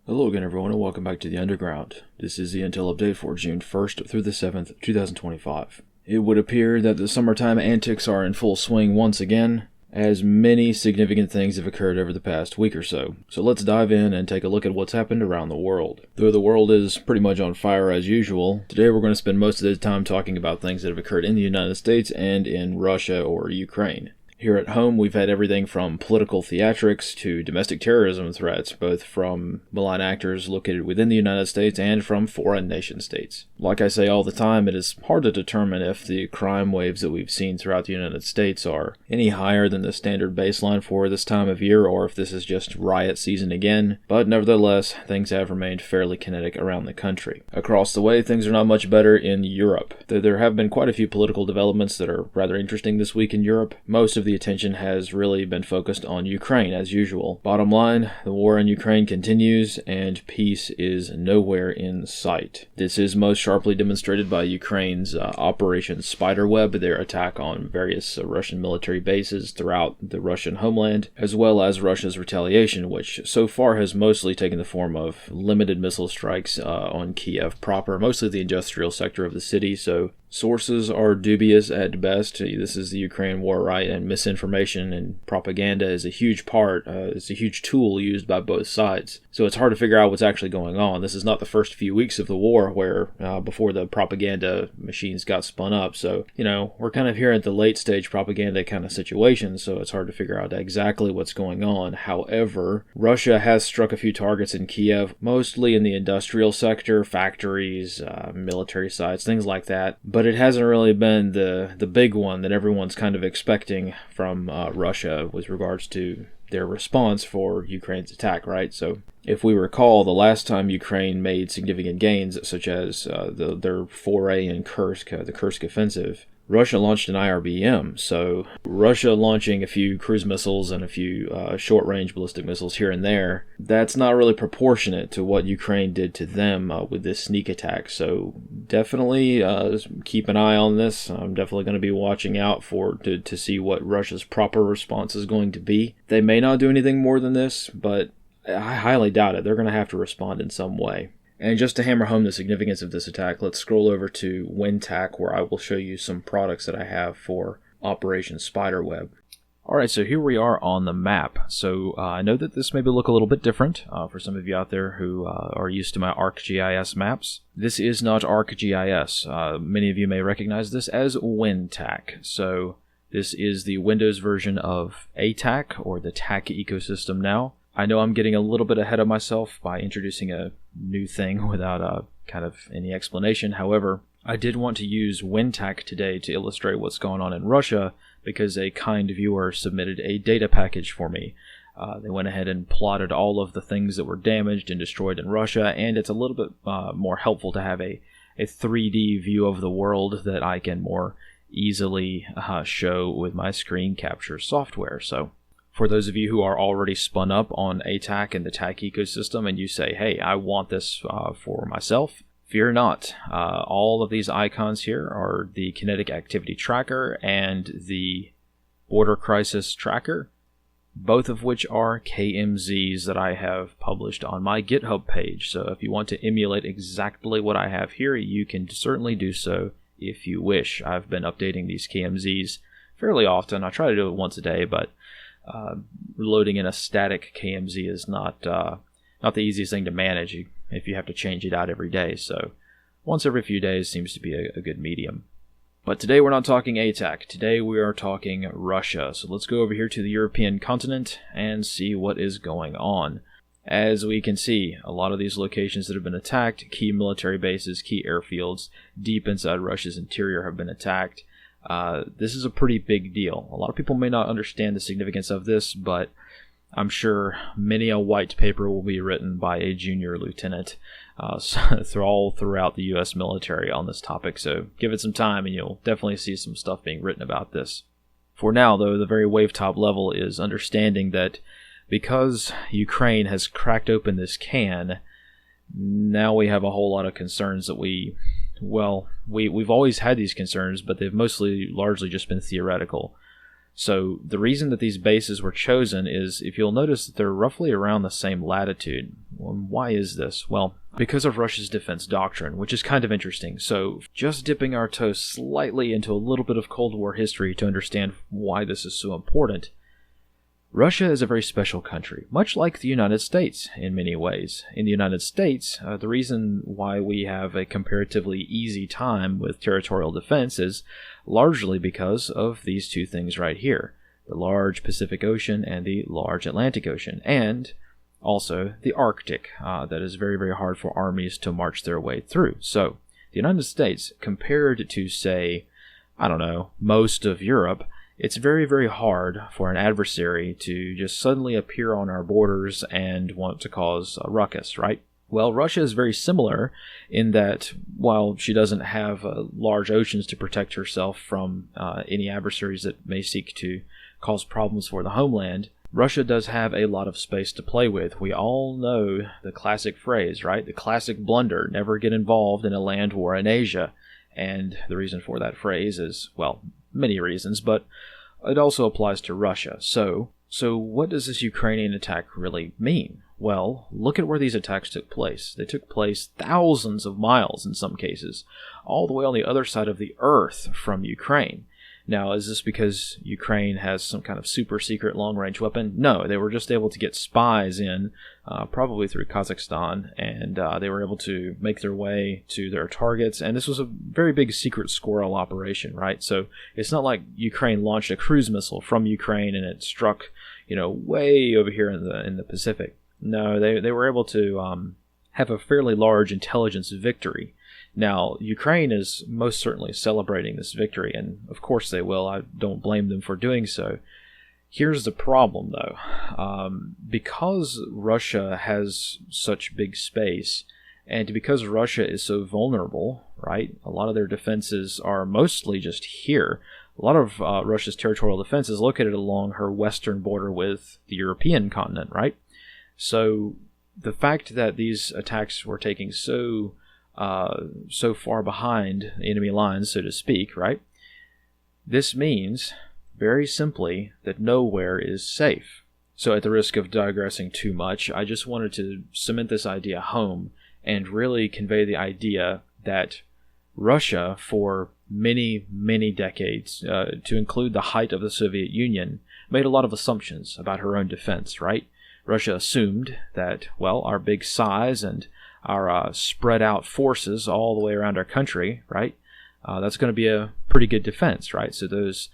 Hello again everyone and welcome back to the Underground. This is the Intel Update for June 1st through the 7th, 2025. It would appear that the summertime antics are in full swing once again, as many significant things have occurred over the past week or so. So let's dive in and take a look at what's happened around the world. Though the world is pretty much on fire as usual, today we're going to spend most of the time talking about things that have occurred in the United States and in Russia or Ukraine. Here at home, we've had everything from political theatrics to domestic terrorism threats, both from malign actors located within the United States and from foreign nation states. Like I say all the time, it is hard to determine if the crime waves that we've seen throughout the United States are any higher than the standard baseline for this time of year, or if this is just riot season again, but nevertheless, things have remained fairly kinetic around the country. Across the way, things are not much better in Europe. Though there have been quite a few political developments that are rather interesting this week in Europe, most of the attention has really been focused on Ukraine as usual. Bottom line, the war in Ukraine continues and peace is nowhere in sight. This is most sharply demonstrated by Ukraine's Operation Spiderweb, their attack on various Russian military bases throughout the Russian homeland, as well as Russia's retaliation, which so far has mostly taken the form of limited missile strikes on Kiev proper, mostly the industrial sector of the city, so sources are dubious at best. This is the Ukraine war, right? And misinformation and propaganda is a huge part. It's a huge tool used by both sides. So it's hard to figure out what's actually going on. This is not the first few weeks of the war where, before the propaganda machines got spun up. So, we're kind of here at the late stage propaganda kind of situation. So it's hard to figure out exactly what's going on. However, Russia has struck a few targets in Kiev, mostly in the industrial sector, factories, military sites, things like that. But it hasn't really been the big one that everyone's kind of expecting from Russia with regards to their response for Ukraine's attack, right? So if we recall, the last time Ukraine made significant gains, such as their foray in Kursk, the Kursk offensive, Russia launched an IRBM, so Russia launching a few cruise missiles and a few short-range ballistic missiles here and there, that's not really proportionate to what Ukraine did to them with this sneak attack. So definitely keep an eye on this. I'm definitely going to be watching out to see what Russia's proper response is going to be. They may not do anything more than this, but I highly doubt it. They're going to have to respond in some way. And just to hammer home the significance of this attack, let's scroll over to WinTAC, where I will show you some products that I have for Operation Spiderweb. Alright, so here we are on the map. So I know that this may look a little bit different for some of you out there who are used to my ArcGIS maps. This is not ArcGIS. Many of you may recognize this as WinTAC. So this is the Windows version of ATAC, or the TAC ecosystem now. I know I'm getting a little bit ahead of myself by introducing a new thing without kind of any explanation. However, I did want to use WinTAC today to illustrate what's going on in Russia because a kind viewer submitted a data package for me. They went ahead and plotted all of the things that were damaged and destroyed in Russia, and it's a little bit more helpful to have a 3D view of the world that I can more easily show with my screen capture software. So for those of you who are already spun up on ATAC and the TAC ecosystem and you say, hey, I want this for myself, fear not. All of these icons here are the Kinetic Activity Tracker and the Border Crisis Tracker, both of which are KMZs that I have published on my GitHub page. So if you want to emulate exactly what I have here, you can certainly do so if you wish. I've been updating these KMZs fairly often. I try to do it once a day, but loading in a static KMZ is not the easiest thing to manage if you have to change it out every day. So once every few days seems to be a good medium. But today we're not talking ATAC. Today we are talking Russia. So let's go over here to the European continent and see what is going on. As we can see, a lot of these locations that have been attacked, key military bases, key airfields, deep inside Russia's interior have been attacked. This is a pretty big deal. A lot of people may not understand the significance of this, but I'm sure many a white paper will be written by a junior lieutenant all throughout the U.S. military on this topic. So give it some time and you'll definitely see some stuff being written about this. For now, though, the very wavetop level is understanding that because Ukraine has cracked open this can, now we have a whole lot of concerns that we've always had these concerns, but they've largely just been theoretical. So the reason that these bases were chosen is, if you'll notice, that they're roughly around the same latitude. Well, why is this? Well, because of Russia's defense doctrine, which is kind of interesting. So just dipping our toes slightly into a little bit of Cold War history to understand why this is so important. Russia is a very special country, much like the United States in many ways. In the United States, the reason why we have a comparatively easy time with territorial defense is largely because of these two things right here, the large Pacific Ocean and the large Atlantic Ocean, and also the Arctic. That is very, very hard for armies to march their way through. So the United States, compared to, say, I don't know, most of Europe, it's very, very hard for an adversary to just suddenly appear on our borders and want to cause a ruckus, right? Well, Russia is very similar in that while she doesn't have large oceans to protect herself from any adversaries that may seek to cause problems for the homeland, Russia does have a lot of space to play with. We all know the classic phrase, right? The classic blunder, never get involved in a land war in Asia. And the reason for that phrase is, well, many reasons, but it also applies to Russia. So what does this Ukrainian attack really mean? Well, look at where these attacks took place. They took place thousands of miles in some cases, all the way on the other side of the earth from Ukraine. Now, is this because Ukraine has some kind of super secret long-range weapon? No, they were just able to get spies in, probably through Kazakhstan, and they were able to make their way to their targets. And this was a very big secret squirrel operation, right? So it's not like Ukraine launched a cruise missile from Ukraine and it struck, way over here in the Pacific. No, they were able to have a fairly large intelligence victory. Now, Ukraine is most certainly celebrating this victory, and of course they will. I don't blame them for doing so. Here's the problem, though. Because Russia has such big space, and because Russia is so vulnerable, right, a lot of their defenses are mostly just here. A lot of Russia's territorial defense is located along her western border with the European continent, right? So the fact that these attacks were taking so far behind enemy lines, so to speak, right? This means, very simply, that nowhere is safe. So at the risk of digressing too much, I just wanted to cement this idea home and really convey the idea that Russia, for many, many decades, to include the height of the Soviet Union, made a lot of assumptions about her own defense, right? Russia assumed that, well, our big size and our spread out forces all the way around our country, right? That's going to be a pretty good defense, right? So those,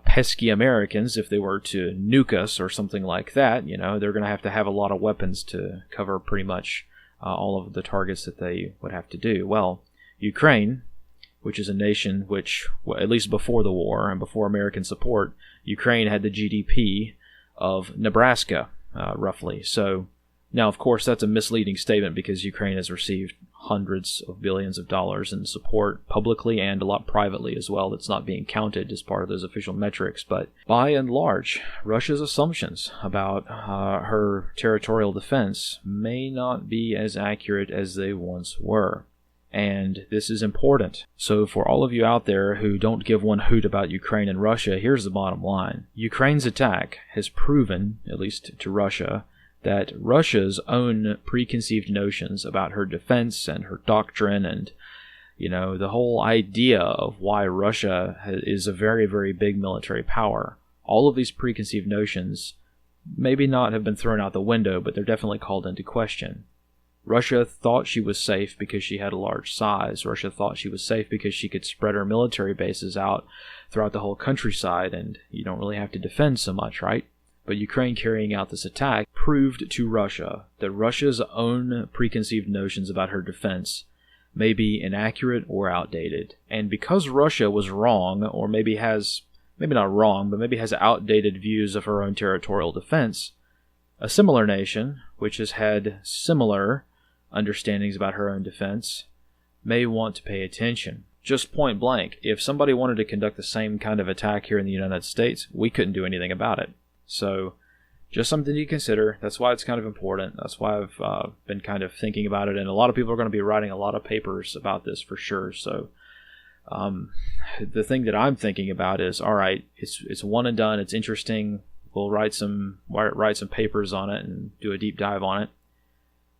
pesky Americans, if they were to nuke us or something like that, they're going to have a lot of weapons to cover pretty much all of the targets that they would have to do. Well, Ukraine, which is a nation which, at least before the war and before American support, Ukraine had the GDP of Nebraska, roughly. So now, of course, that's a misleading statement because Ukraine has received hundreds of billions of dollars in support publicly and a lot privately as well. That's not being counted as part of those official metrics. But by and large, Russia's assumptions about her territorial defense may not be as accurate as they once were. And this is important. So for all of you out there who don't give one hoot about Ukraine and Russia, here's the bottom line. Ukraine's attack has proven, at least to Russia, that Russia's own preconceived notions about her defense and her doctrine and, the whole idea of why Russia is a very, very big military power, all of these preconceived notions maybe not have been thrown out the window, but they're definitely called into question. Russia thought she was safe because she had a large size. Russia thought she was safe because she could spread her military bases out throughout the whole countryside and you don't really have to defend so much, right? But Ukraine carrying out this attack proved to Russia that Russia's own preconceived notions about her defense may be inaccurate or outdated. And because Russia was wrong, or maybe not wrong, but maybe has outdated views of her own territorial defense, a similar nation, which has had similar understandings about her own defense, may want to pay attention. Just point blank, if somebody wanted to conduct the same kind of attack here in the United States, we couldn't do anything about it. So, just something to consider. That's why it's kind of important. That's why I've been kind of thinking about it, and a lot of people are going to be writing a lot of papers about this for sure. So, The thing that I'm thinking about is, all right, it's one and done. It's interesting. We'll write some papers on it and do a deep dive on it.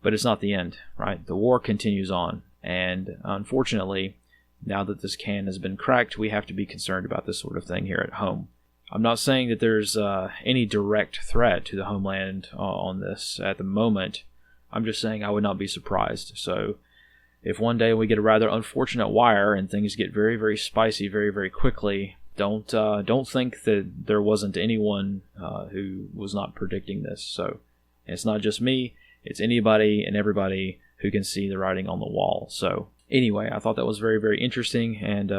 But it's not the end, right? The war continues on. And unfortunately, now that this can has been cracked, we have to be concerned about this sort of thing here at home. I'm not saying that there's any direct threat to the homeland on this at the moment. I'm just saying I would not be surprised. So if one day we get a rather unfortunate wire and things get very, very spicy very, very quickly, don't think that there wasn't anyone who was not predicting this. So it's not just me. It's anybody and everybody who can see the writing on the wall. So anyway, I thought that was very, very interesting and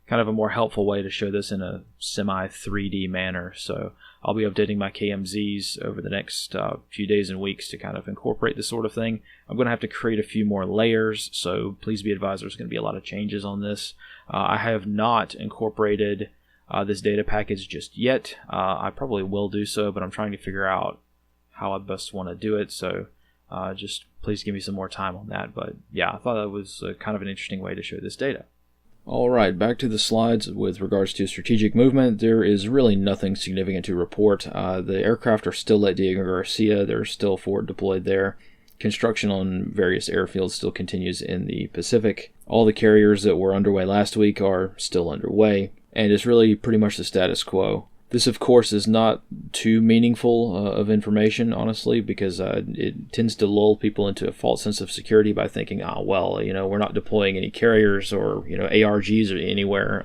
kind of a more helpful way to show this in a semi-3D manner. So I'll be updating my KMZs over the next few days and weeks to kind of incorporate this sort of thing. I'm going to have to create a few more layers, so please be advised there's going to be a lot of changes on this. I have not incorporated this data package just yet. I probably will do so, but I'm trying to figure out how I best want to do it. So just please give me some more time on that. But yeah, I thought that was kind of an interesting way to show this data. All right, back to the slides. With regards to strategic movement, there is really nothing significant to report. The aircraft are still at Diego Garcia. There's still forward deployed there. Construction on various airfields still continues in the Pacific. All the carriers that were underway last week are still underway, and it's really pretty much the status quo. This, of course, is not too meaningful of information, honestly, because it tends to lull people into a false sense of security by thinking, we're not deploying any carriers or, ARGs or anywhere.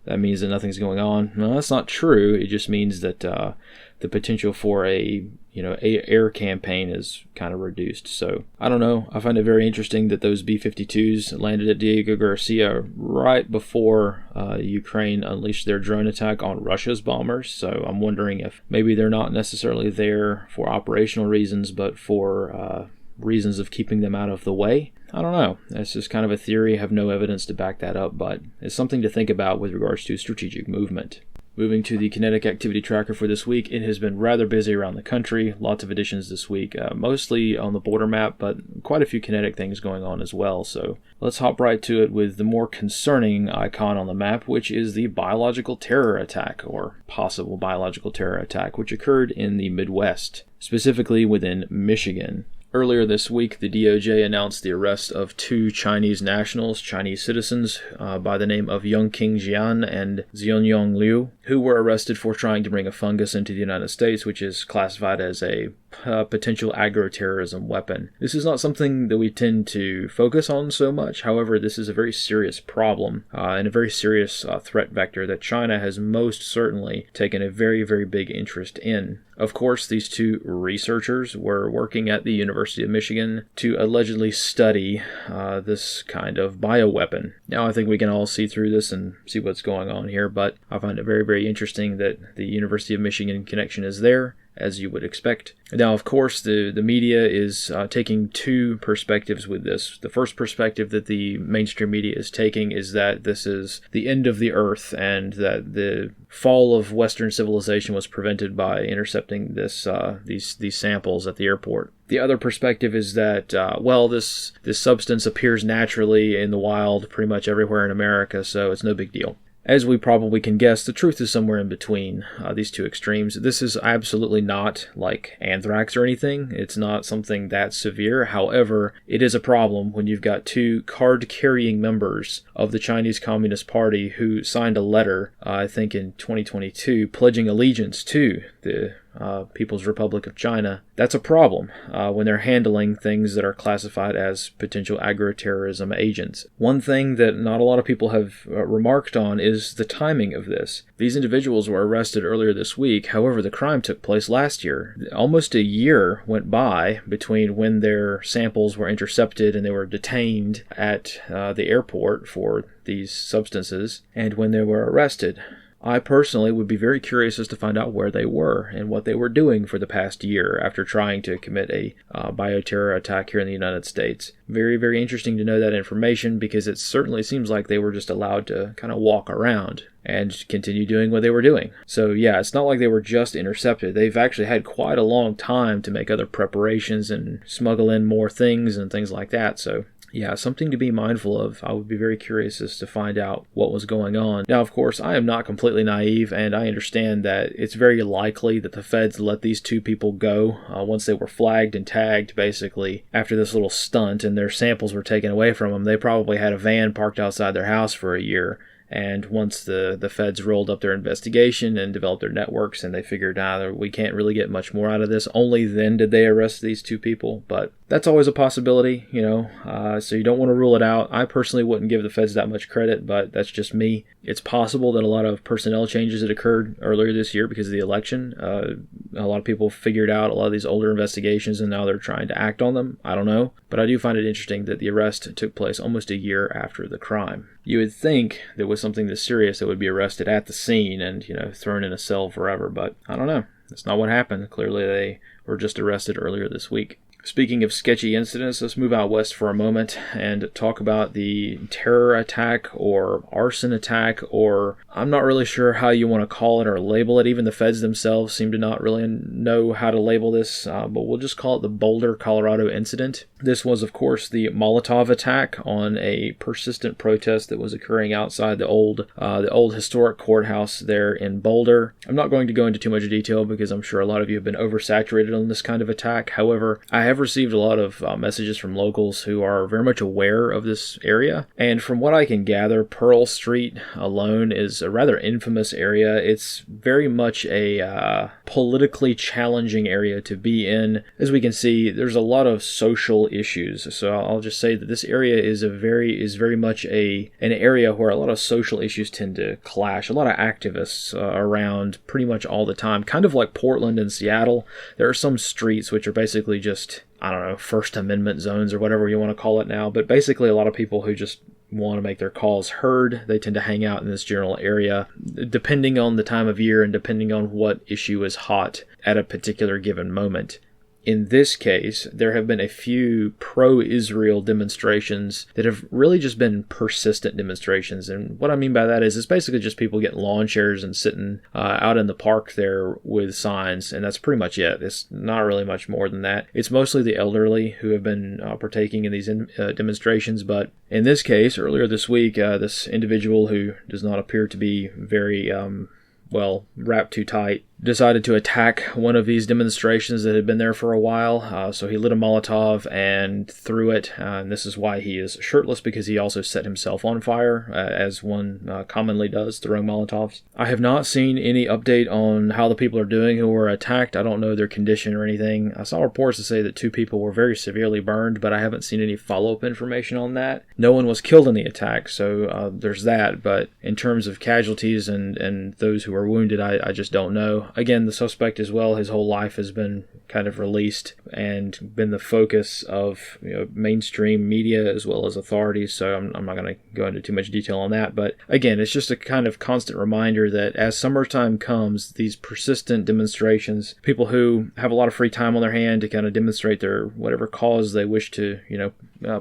That means that nothing's going on. No, that's not true. It just means that the potential for a air campaign is kind of reduced. So I don't know. I find it very interesting that those B-52s landed at Diego Garcia right before Ukraine unleashed their drone attack on Russia's bombers. So I'm wondering if maybe they're not necessarily there for operational reasons, but for reasons of keeping them out of the way. I don't know. That's just kind of a theory. I have no evidence to back that up, but it's something to think about with regards to strategic movement. Moving to the Kinetic Activity Tracker for this week, it has been rather busy around the country. Lots of additions this week, mostly on the border map, but quite a few kinetic things going on as well. So let's hop right to it with the more concerning icon on the map, which is the biological terror attack, or possible biological terror attack, which occurred in the Midwest, specifically within Michigan. Earlier this week, the DOJ announced the arrest of two Chinese nationals, Chinese citizens, by the name of Yongqing Jian and Zhonyong Liu, who were arrested for trying to bring a fungus into the United States, which is classified as a potential agroterrorism weapon. This is not something that we tend to focus on so much. However, this is a very serious problem and a very serious threat vector that China has most certainly taken a very, very big interest in. Of course, these two researchers were working at the University of Michigan to allegedly study this kind of bioweapon. Now, I think we can all see through this and see what's going on here, but I find it very, very interesting that the University of Michigan connection is there, as you would expect. Now, of course, the media is taking two perspectives with this. The first perspective that the mainstream media is taking is that this is the end of the earth and that the fall of Western civilization was prevented by intercepting these samples at the airport. The other perspective is that, this substance appears naturally in the wild pretty much everywhere in America, so it's no big deal. As we probably can guess, the truth is somewhere in between these two extremes. This is absolutely not like anthrax or anything. It's not something that severe. However, it is a problem when you've got two card-carrying members of the Chinese Communist Party who signed a letter, I think in 2022, pledging allegiance to the People's Republic of China. That's a problem when they're handling things that are classified as potential agroterrorism agents. One thing that not a lot of people have remarked on is the timing of this. These individuals were arrested earlier this week. However, the crime took place last year. Almost a year went by between when their samples were intercepted and they were detained at the airport for these substances and when they were arrested. I personally would be very curious as to find out where they were and what they were doing for the past year after trying to commit a bioterror attack here in the United States. Very, very interesting to know that information because it certainly seems like they were just allowed to kind of walk around and continue doing what they were doing. So yeah, it's not like they were just intercepted. They've actually had quite a long time to make other preparations and smuggle in more things and things like that. So yeah, something to be mindful of. I would be very curious as to find out what was going on. Now, of course, I am not completely naive, and I understand that it's very likely that the feds let these two people go once they were flagged and tagged, basically, after this little stunt, and their samples were taken away from them. They probably had a van parked outside their house for a year. And once the feds rolled up their investigation and developed their networks, and they figured, we can't really get much more out of this, only then did they arrest these two people. But that's always a possibility, so you don't want to rule it out. I personally wouldn't give the feds that much credit, but that's just me. It's possible that a lot of personnel changes had occurred earlier this year because of the election. A lot of people figured out a lot of these older investigations, and now they're trying to act on them. I don't know. But I do find it interesting that the arrest took place almost a year after the crime. You would think that with something this serious, it would be arrested at the scene and, thrown in a cell forever. But I don't know. That's not what happened. Clearly, they were just arrested earlier this week. Speaking of sketchy incidents, let's move out west for a moment and talk about the terror attack or arson attack, or I'm not really sure how you want to call it or label it. Even the feds themselves seem to not really know how to label this, but we'll just call it the Boulder, Colorado incident. This was, of course, the Molotov attack on a persistent protest that was occurring outside the old historic courthouse there in Boulder. I'm not going to go into too much detail because I'm sure a lot of you have been oversaturated on this kind of attack. However, I have received a lot of messages from locals who are very much aware of this area, and from what I can gather, Pearl Street alone is a rather infamous area. It's very much a politically challenging area to be in. As we can see, there's a lot of social issues, so I'll just say that this area is very much an area where a lot of social issues tend to clash. A lot of activists around pretty much all the time, kind of like Portland and Seattle. There are some streets which are basically just, First Amendment zones or whatever you want to call it now, but basically a lot of people who just want to make their calls heard, they tend to hang out in this general area, depending on the time of year and depending on what issue is hot at a particular given moment. In this case, there have been a few pro-Israel demonstrations that have really just been persistent demonstrations. And what I mean by that is it's basically just people getting lawn chairs and sitting out in the park there with signs, and that's pretty much it. It's not really much more than that. It's mostly the elderly who have been partaking in these demonstrations, but in this case, earlier this week, this individual who does not appear to be very wrapped too tight, decided to attack one of these demonstrations that had been there for a while. So he lit a Molotov and threw it. And this is why he is shirtless, because he also set himself on fire, as one commonly does, throwing Molotovs. I have not seen any update on how the people are doing who were attacked. I don't know their condition or anything. I saw reports to say that 2 people were very severely burned, but I haven't seen any follow-up information on that. No one was killed in the attack, so there's that. But in terms of casualties and those who are wounded, I just don't know. Again, the suspect as well, his whole life has been kind of released and been the focus of mainstream media as well as authorities, so I'm not going to go into too much detail on that. But again, it's just a kind of constant reminder that as summertime comes, these persistent demonstrations, people who have a lot of free time on their hand to kind of demonstrate their whatever cause they wish to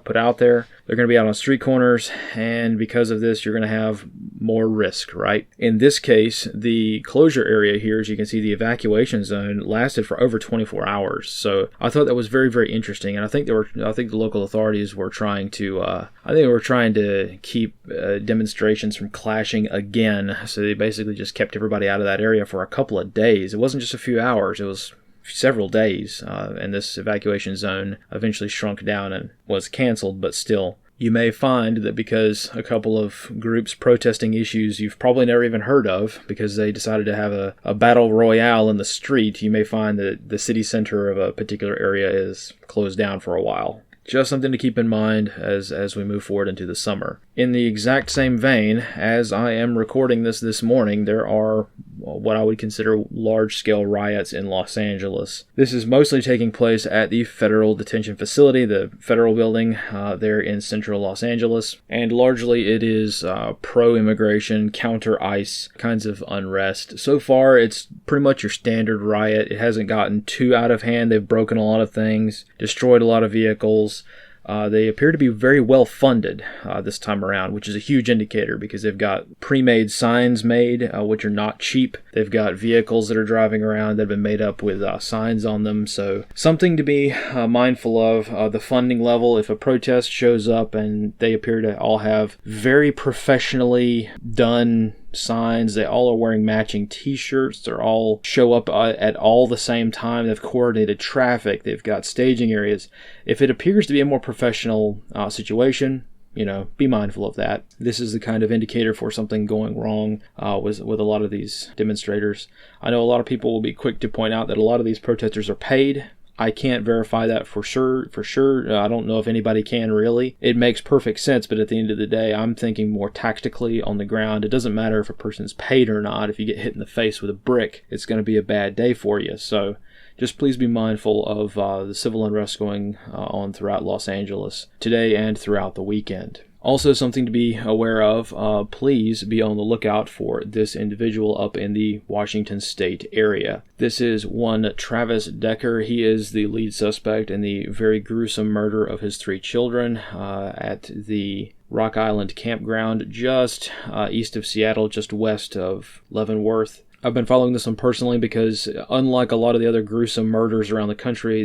put out there, they're going to be out on street corners, and because of this, you're going to have more risk, right? In this case, the closure area here, as you can see, the evacuation zone lasted for over 24 hours. So I thought that was very, very interesting, and I think the local authorities were trying to keep demonstrations from clashing again. So they basically just kept everybody out of that area for a couple of days. It wasn't just a few hours; it was several days, and this evacuation zone eventually shrunk down and was canceled, but still. You may find that because a couple of groups protesting issues you've probably never even heard of, because they decided to have a battle royale in the street, you may find that the city center of a particular area is closed down for a while. Just something to keep in mind as we move forward into the summer. In the exact same vein, as I am recording this morning, there are what I would consider large-scale riots in Los Angeles. This is mostly taking place at the Federal Detention Facility, the federal building there in central Los Angeles, and largely it is pro-immigration, counter-ICE kinds of unrest. So far, it's pretty much your standard riot. It hasn't gotten too out of hand. They've broken a lot of things, destroyed a lot of vehicles. They appear to be very well funded this time around, which is a huge indicator because they've got pre-made signs made, which are not cheap. They've got vehicles that are driving around that have been made up with signs on them. So something to be mindful of. The funding level, if a protest shows up and they appear to all have very professionally done signs, they all are wearing matching t-shirts, they're all show up at all the same time, they've coordinated traffic, they've got staging areas. If it appears to be a more professional situation, be mindful of that. This is the kind of indicator for something going wrong with a lot of these demonstrators. I know a lot of people will be quick to point out that a lot of these protesters are paid. I can't verify that for sure. I don't know if anybody can really. It makes perfect sense, but at the end of the day, I'm thinking more tactically on the ground. It doesn't matter if a person's paid or not. If you get hit in the face with a brick, it's going to be a bad day for you. So just please be mindful of the civil unrest going on throughout Los Angeles today and throughout the weekend. Also, something to be aware of, please be on the lookout for this individual up in the Washington State area. This is one Travis Decker. He is the lead suspect in the very gruesome murder of his 3 children at the Rock Island campground just east of Seattle, just west of Leavenworth. I've been following this one personally because unlike a lot of the other gruesome murders around the country,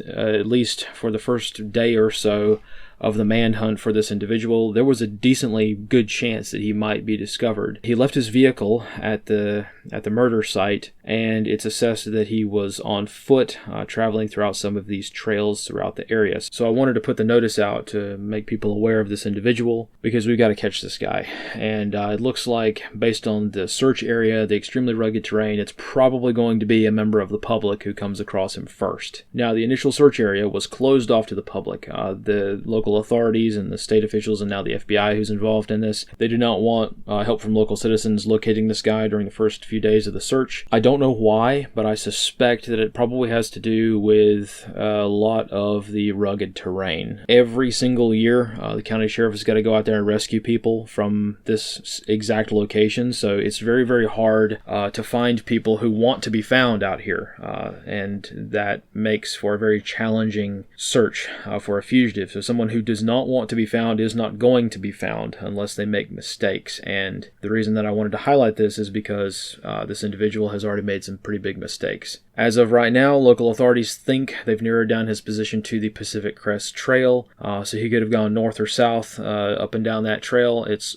at least for the first day or so of the manhunt for this individual, there was a decently good chance that he might be discovered. He left his vehicle at the murder site, and it's assessed that he was on foot traveling throughout some of these trails throughout the area. So I wanted to put the notice out to make people aware of this individual because we've got to catch this guy. And it looks like, based on the search area, the extremely rugged terrain, it's probably going to be a member of the public who comes across him first. Now, the initial search area was closed off to the public. The local authorities and the state officials and now the FBI who's involved in this, they do not want help from local citizens locating this guy during the first few days of the search. I don't know why, but I suspect that it probably has to do with a lot of the rugged terrain. Every single year, the county sheriff has got to go out there and rescue people from this exact location, so it's very, very hard to find people who want to be found out here, and that makes for a very challenging search for a fugitive. So someone who does not want to be found is not going to be found unless they make mistakes, and the reason that I wanted to highlight this is because this individual has already made some pretty big mistakes. As of right now, local authorities think they've narrowed down his position to the Pacific Crest Trail, so he could have gone north or south up and down that trail. It's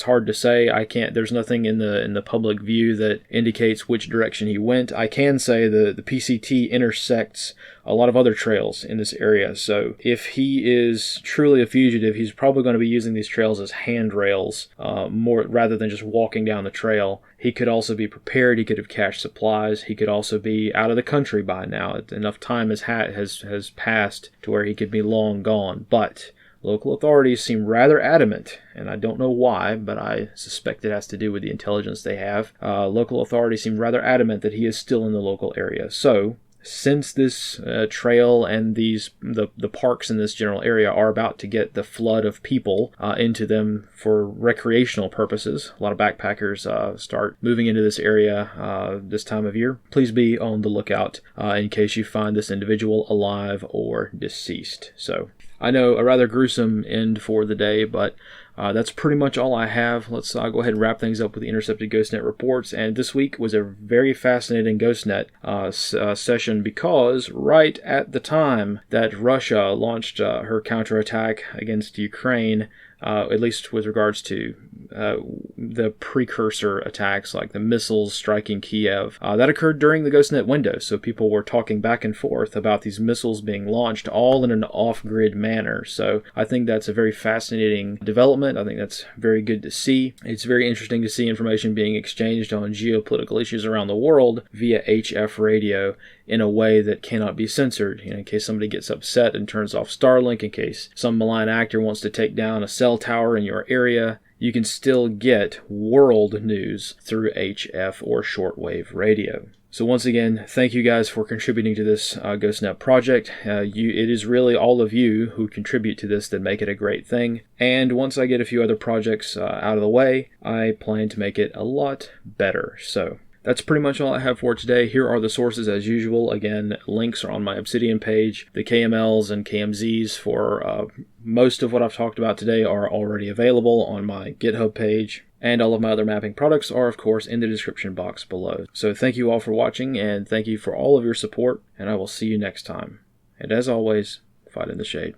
hard to say. There's nothing in the public view that indicates which direction he went. I can say the PCT intersects a lot of other trails in this area, so if he is truly a fugitive, he's probably going to be using these trails as handrails more rather than just walking down the trail. He could also be prepared. He could have cached supplies. He could also be out of the country by now. Enough time has passed to where he could be long gone. But local authorities seem rather adamant, and I don't know why, but I suspect it has to do with the intelligence they have. Local authorities seem rather adamant that he is still in the local area. So, since this trail and the parks in this general area are about to get the flood of people into them for recreational purposes, a lot of backpackers start moving into this area this time of year. Please be on the lookout in case you find this individual alive or deceased. So, I know a rather gruesome end for the day, but that's pretty much all I have. Let's go ahead and wrap things up with the intercepted GhostNet reports. And this week was a very fascinating GhostNet session because right at the time that Russia launched her counterattack against Ukraine, at least with regards to the precursor attacks like the missiles striking Kiev, that occurred during the GhostNet window. So people were talking back and forth about these missiles being launched all in an off-grid manner. So I think that's a very fascinating development. I think that's very good to see. It's very interesting to see information being exchanged on geopolitical issues around the world via HF radio in a way that cannot be censored. In case somebody gets upset and turns off Starlink, in case some malign actor wants to take down a cell tower in your area, you can still get world news through HF or shortwave radio. So once again, thank you guys for contributing to this GhostNet project. It is really all of you who contribute to this that make it a great thing. And once I get a few other projects out of the way, I plan to make it a lot better. So That's pretty much all I have for today. Here are the sources as usual. Again, links are on my Obsidian page. The KMLs and KMZs for most of what I've talked about today are already available on my GitHub page. And all of my other mapping products are, of course, in the description box below. So thank you all for watching, and thank you for all of your support, and I will see you next time. And as always, fight in the shade.